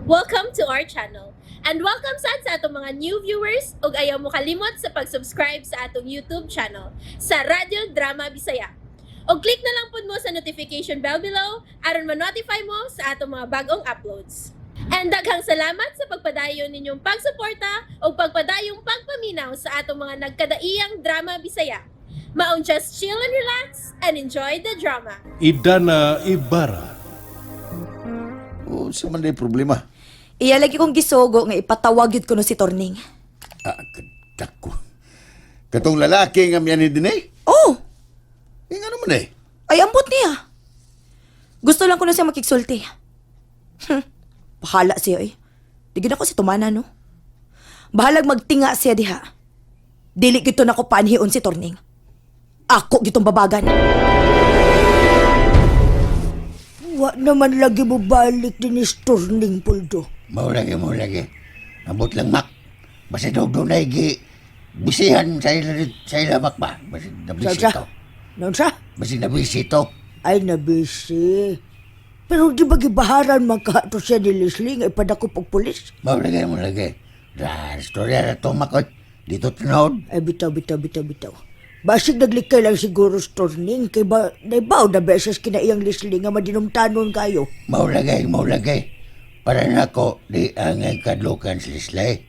Welcome to our channel. And welcome sa atong mga new viewers ug ayaw mo kalimot sa pag-subscribe sa atong YouTube channel sa Radio Drama Bisaya. O click na lang pud mo sa notification bell below aron ma-notify mo sa atong mga bagong uploads. And daghang salamat sa pagpadayon ninyong pagsuporta o pagpadayong pagpaminaw sa atong mga nagkadaiyang Drama Bisaya. Maong just chill and relax and enjoy the drama. Idana Ibarra. O, sa man na problema. Iya lagi kong gisugo nga ipatawag yun ko no si Torning. Kadako. Katong lalaki nga miyan ni Dinay? Oh, Nga naman eh. ay ambot niya. Gusto lang ko na siya makiksulti. Bahala siya eh. Digin ako si Tumana no. Bahalag magtinga siya diha. Dili gito na ko panhion si Torning. Ako gitong babagan. Wa naman lagi mo balik din ni Torning, Puldo. Mau lagi. Ambot lang mak. Basta daw na bisihan sa ila mak ba? Basta nabisito. Noon siya? Basta nabisito. Ay, nabisi. Pero di ba gibaharan magkato siya ni Leslie nga ipadakop og pulis? Mau lagi. Storya na to mak. Dito tinawad. Ay, bitaw. Basig naglikay lang siguro sa Torning kay ba naibaw na beses kinaiyang Leslie nga madinumtanon kayo. Mau lagi. Para na ko di angay kadlukan si Lislay.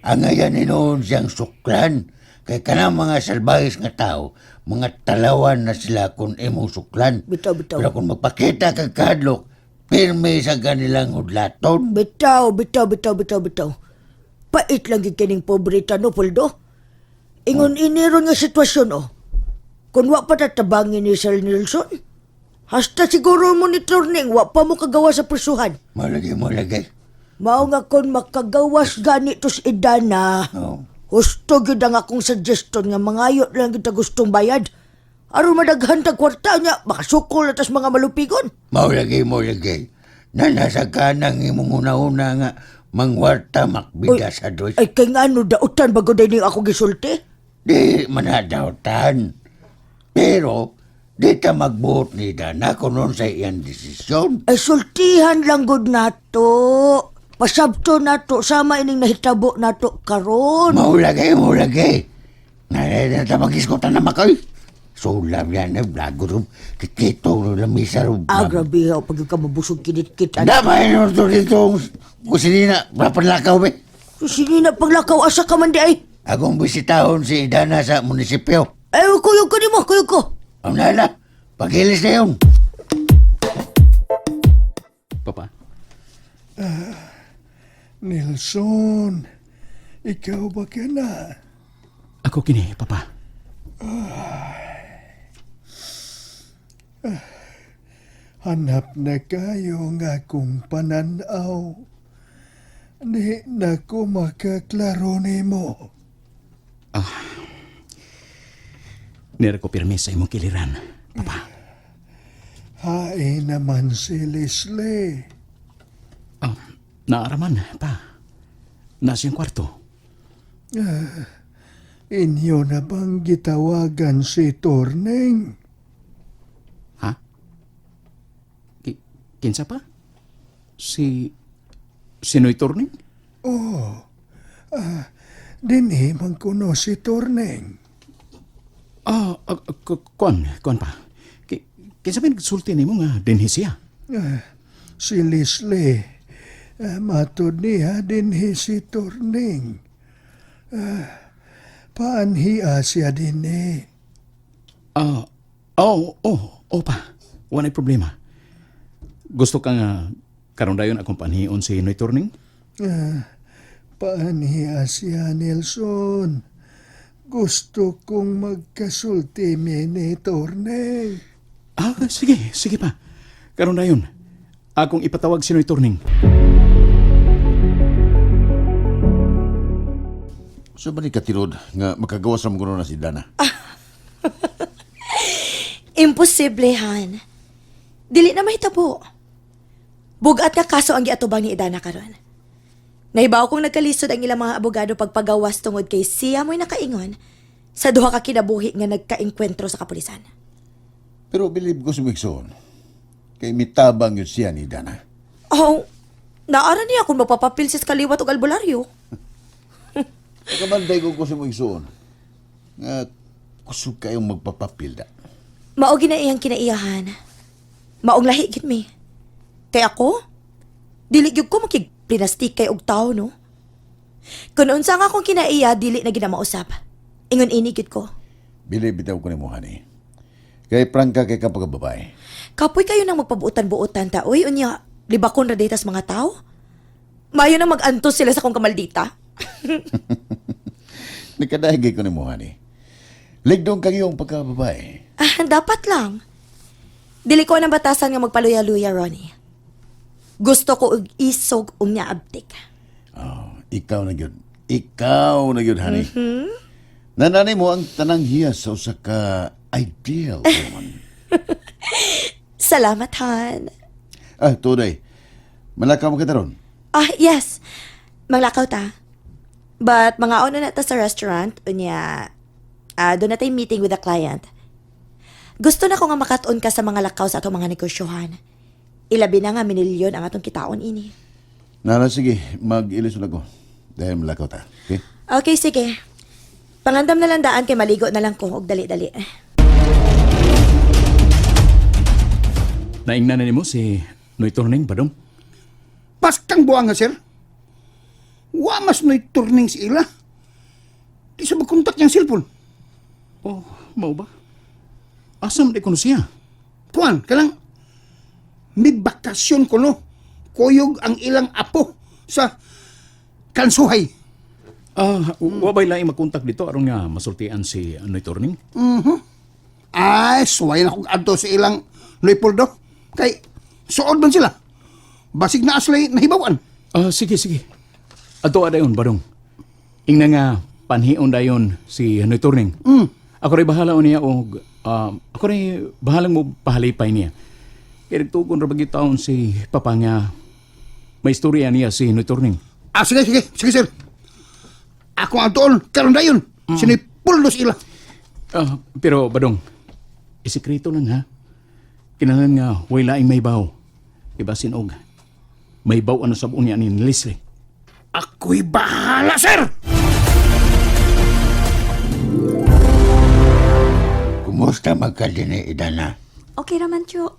Angayan ni noon siyang suklan. Kay kanang mga salbahis nga tao, mga talawan na sila kung imong suklan. Bitaw. Pero kung magpakita kang kadlok, pirme sa kanilang hudlaton. Bitaw. Pait lang gikining pobreta no, Puldo. Ingon iniron nga sitwasyon, oh. Kung wa pa tatabangin ni Sir Nilsson, hasta siguro mo ni Torning, wa pa mo kagawa sa prisuhan. Malagay. Mao nga kon makagawas gani tos idana. Oh. Husto gyud ang akong suggestion nga mangayot lang kita gustong bayad. Aron madaghan tag kwarta niya, makasukol atas mga malupigon. Malagay. Nanasa ka nang imong una-una nga mangwarta makbida sa dos. Ay kay nga ano dautan bago din ako gisulti. Di manadautan. Pero, di ta magbuot ni Dana kung noon sa iyang desisyon. Ay sultihan lang gud nato. Pasabto nato sama ining nahitabo nato karon. Maulagay. Nalala ta mag-iskotan na makay. Sulam yan na blago rum. Kikito rum lamisa rum. Grabe ha, pag ka mabusog kinit-kit. Damay nung to dito. Kusinina, mapanlakaw be. Sini na paglakaw asa ka man di ay. Akong bisitahon si Dana sa munisipyo. Ay, kuyog ko ni mo, kuyog ko. Ang nala, paghilis na yun. Papa, Nelson, ikaw ba ka na? ako kini, Papa. Hanap na kayo nga kung pananaw. Di na ko makaklaro ni mo. Nira ko pirmi sa imong kiliran, Papa. Hain naman si Leslie. Naaraman, pa. Nasa yung kwarto. Inyo na bang gitawagan si Torning? Ha? Kinsa pa? Sinoy Turning? Dinhi man kuno si Torning. Kuan pa. Kinsa pa nagsulti nimo nga dinhi siya? Si Leslie. Matod niya dinhi si Torning. Paanhiya siya din eh. Pa. Walay problema. Gusto ka nga karon dayon akong panhion si Noy Turning? Paanhiya siya, Nelson. Gusto kong magkasulti ni Torning. Sige pa. Karon dayon, akong ipatawag si Noy Turning. So ba ni katirod nga makagawas sa mga na si Dana? Imposible, Han. Dili na mahitabo. Bugat ka kaso ang giatubang ni Idana karon. Nahibaw kong nagkalisod ang ilang mga abogado pagpagawas tungod kay siya mo'y nakaingon sa duha ka kinabuhi nga nagkaengkwentro sa kapulisan. Pero believe ko sumikson. Kay mitabang yun siya ni Dana. Oh, Naara niya kung mapapapil sa kaliwat o albularyo. Kabanday ko si mo igsuon. Nga, kusog kayong magpapapil da. Mao ginaiyang kinaiyahan. Maong lahi gid mi. Kay ako, dili gyud ko makigplinastik kay og tao, no? Kung unsa nga akong kinaiya, dili na ginamausap. Ingon ini gid ko. Bili bitaw ko ni mo, honey. Kay prangka kay kapag babae. Kapoy kayo nang magpabuutan-buutan ta. Uy, unya, libakon ra datas mga tao? Mayo na mag-antos sila sa kong kamaldita. Nakadahigay ko ni mo, honey. Ligdong kagiyong pagkababae. Ah, dapat lang. Dili ko ng batasan nga magpaluya-luya, Ronnie. Gusto ko og isog unya abtik. Oh, ikaw na yun. Ikaw na yun, honey. Nananay mo ang tanang hiyas sa usa ka ideal woman. Salamat, Han. Tunay. Malakaw mo kita ron. Ah, yes. Manglakaw ta. But mga ono na ta sa restaurant, unya, doon na tayo meeting with the client. Gusto na ko nga makatuon ka sa mga lakaw sa atong mga negosyohan. Ilabi na nga minilyon ang atong kitaon ini. Nara, sige. Mag-ilisod ako. Dahil malakaw ta. Okay? Okay, sige. Pangandam na lang daan kay maligo na lang ko og dali-dali. Naingnan na nimo si Noy Turning, Badong? Paskang buwang nga, sir. Wa mas no'y turning si ila. Di sa magkontak niyang cellphone. Oh, mau ba? Asam di ko na siya. Kuan, kalang may bakasyon ko, no? Kuyog ang ilang apo sa kansuhay. Wa ba'y laing magkontak dito aron nga masultian si Noy Turning? Ay, suway na kong adto sa ilang Leopoldo. Kay, suod man sila. Basig na aslay nahibawan. Sige, sige. Ato adayon, Badong. Ingna nga panhion dayon si Noy Turning. Ako rin bahala o niya og ako rin bahalang mo pahalipay niya. Kaya nagtugon ra bagyo taon si Papa nga may istorya niya si Noy Turning. Sige, sige, sige, sir. Ako ang toon, karon dayon. Sinipuldos ila. Pero Badong, isikreto lang ha. Kinalan nga way laing may baw. Ibasin og may baw ano sabon niya ni Leslie. Ako'y bahala, sir! Kumusta magkaldini, Idana? Okay raman, Cho.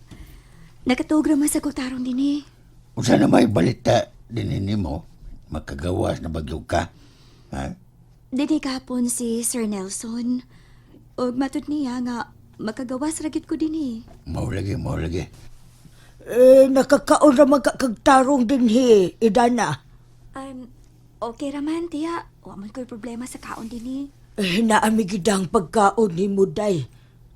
Nakatuog raman sa kutarong din eh. Unsa na may balita dinini mo? Magkagawas na bagyog ka? Ha? Dini kahapon si Sir Nelson. Og matod niya nga makagawas ragit ko din eh. Maulagi, maulagi. Nakakaon ra magkakagtarong din Idana. Okay raman, tiya. Waman ko'y problema sa kaon din eh. Naamigidang pagkaon ni Muday.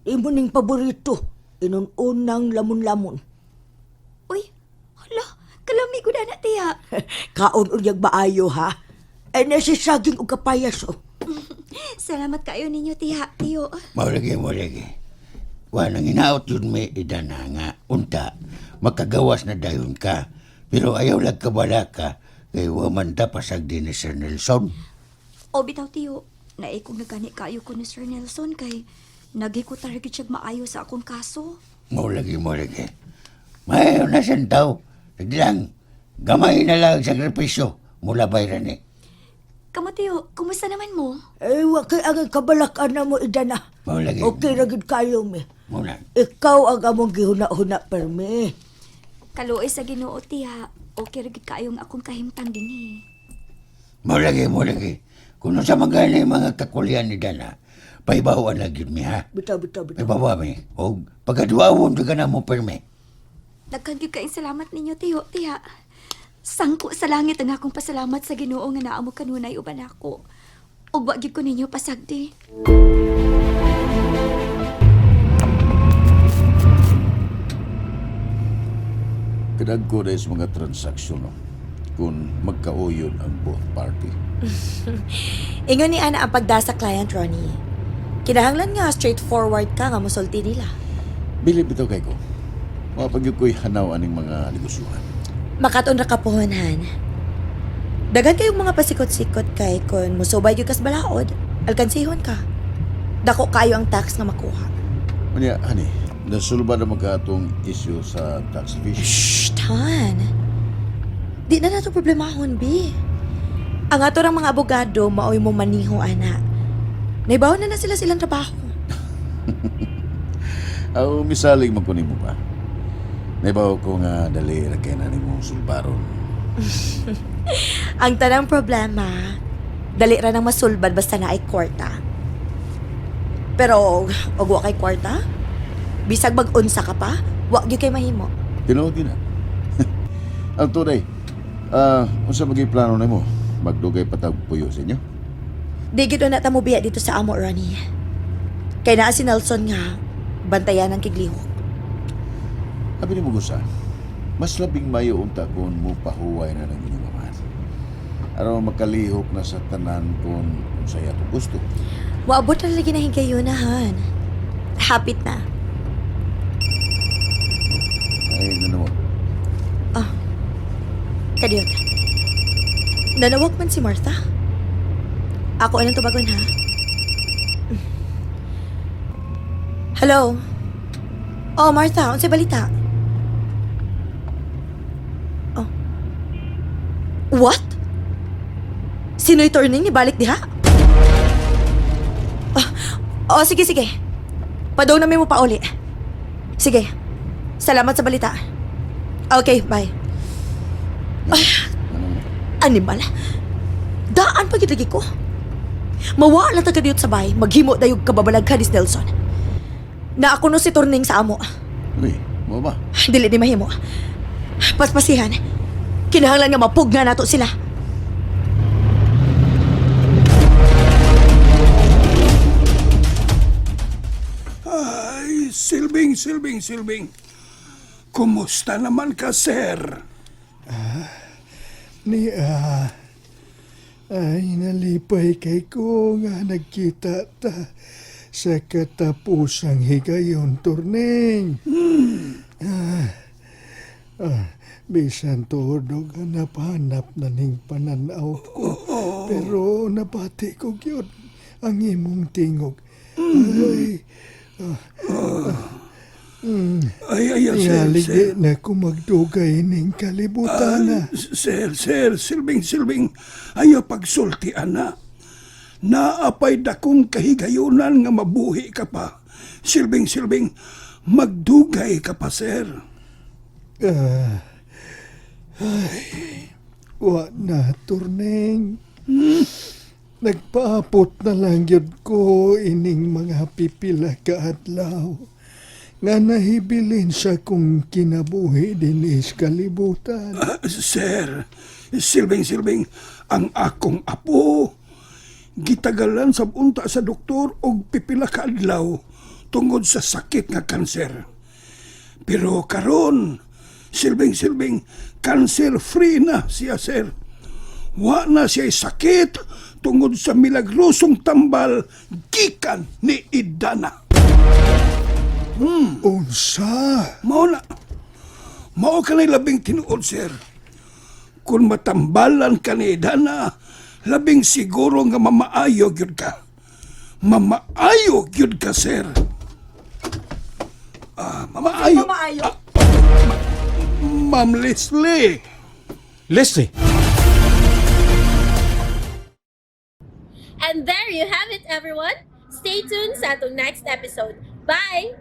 Imo ning paborito. Inununang lamon-lamon. Uy, hala, kalami ko na tiya. Kaon unyag maayo, ha? Nasisaging og kapayas, oh. Salamat kayo ninyo, tiya. Tiyo. Maulagi, maulagi. Nang hinaot yun may Idana nga unta, makagawas na dayon ka. Pero ayaw lang kabala ka kay waman da pasag din ni Sir Nelson. O bitaw, tiyo. Naikong nagani kayo ko ni Sir Nelson kay nagi ko target siya maayo sa akong kaso. Maulagi, maulagi. Mayo na sentaw. Naglang, gamay na lang sakripisyo mula bayran eh. Kamo, tiyo, kumusta naman mo? Wa kay ang kabalakan na mo, Idana. Maulagi. Okay, ragid kayo, me. Muna. Ikaw ang among gihuna-huna, perme. Kaluoy sa Ginoo, tiya. Okay ragid kayong akong kahimtang din eh. Maulagi, maulagi. Kung sa magana yung mga kakulyan ni Dana, paibawan lang yun mi ha. Bitaw. Paibawa mi. O pagkaduawon ka na mo perme. Daghan gyud kaayong salamat ninyo, tiyo, tiya. Sangko sa langit ang akong pasalamat sa Ginoo nga naa mo kanunay uban ako. Ug wa gyud ko ninyo pasagdi. Kadagko rin sa mga transaksyon no? Kung magkauyod ang both party. Ingon ni Ana ang pagda sa client, Ronnie. Kinahanglan nga straightforward ka nga musulti nila. Bilib ito kay ko. Mapagyo ko'y hanaw aning mga negosyohan. Makaton ra kapuhonhan. Dagan kayong mga pasikot-sikot kay kun musubay gyud kas balaod, alkansihon ka. Dako kayo ang tax nga makuha. Manya, honey, nasulba na magkatong issue sa tax evasion. Shh, Han. Di na nato problemahon, B. Ang ato ng mga abogado, maoy mo maniho, ana. Naibaw na sila silang trabaho. Aw, misalig magkunin mo ba? Naibaw ko nga dali ra kay na nimo sulbaron. Ang tanang problema, dali ra nang masulbad basta na ay kwarta. Pero, og wa kay kwarta, bisag mag-unsa ka pa, wa gyud kay mahimo. Tinuod na. Ang tunay, unsa magay plano nimo? Magdugay patag puyo sa inyo? Di gid na ta mo biya dito sa amo, Ronnie. Kay naa si Nelson nga, bantayan ang kiglihok. Sabi ni Mugusa, mas labing mayo unta kung mo pahuway na ng inyong amahan. Araw makalihok na sa tanan kung unsaya to gusto. Waabot na lagi na higayunahan. Hapit na. Ay, nanawag. Kadiyot. Nanawag man si Martha. Ako anong tubagon, ha? Hello? Oh, Martha, unsay balita? Oh. What? Sino'y turning ni balik diha? Oh, sige, sige. Padaw na mo pa uli. Sige. Salamat sa balita. Okay, bye. Animal. Daan pa gid lagi ko. Mawala ta kadiyot sa bay, maghimo dayog kababalag ka ni Nelson. Na ako no si turning sa amo. Uy, mo ba? Dili di mahimo. Paspasihan. Kinahanglan nga mapugna nato sila. Ay, Silbing. Kumusta naman ka, sir? Ay, nalipay kay ko nga nagkita ta sa katapusang higayon, Turning. Bisan todo nga napahanap na ning pananaw ko. Pero nabati ko yun ang imong tingog. Ay, Tingali sir. na ko magdugay ning kalibutan. Sir, Silbing. Ayaw pagsultian na. Naapay dakong kahigayunan nga mabuhi ka pa. Silbing, magdugay ka pa, sir. Wa na, Turning. Nagpaapot na lang yun ko ining mga pipila ka adlaw. Nga nahibilin sa kong kinabuhi din is kalibutan. Sir, Silbing, ang akong apo. Gitagalan sa unta sa doktor og pipila ka adlaw tungod sa sakit nga kanser. Pero karon, Silbing, cancer-free na siya, sir. Wa na siya sakit tungod sa milagrosong tambal gikan ni Idana. Unsa? Mao ka na labing tinuod, sir. Kung matambalan ka ni Idana, labing siguro nga mamaayo gyud ka. Mamaayo gyud ka, sir. Mamaayo. Ma'am Leslie. Leslie! And there you have it, everyone. Stay tuned sa atong next episode. Bye!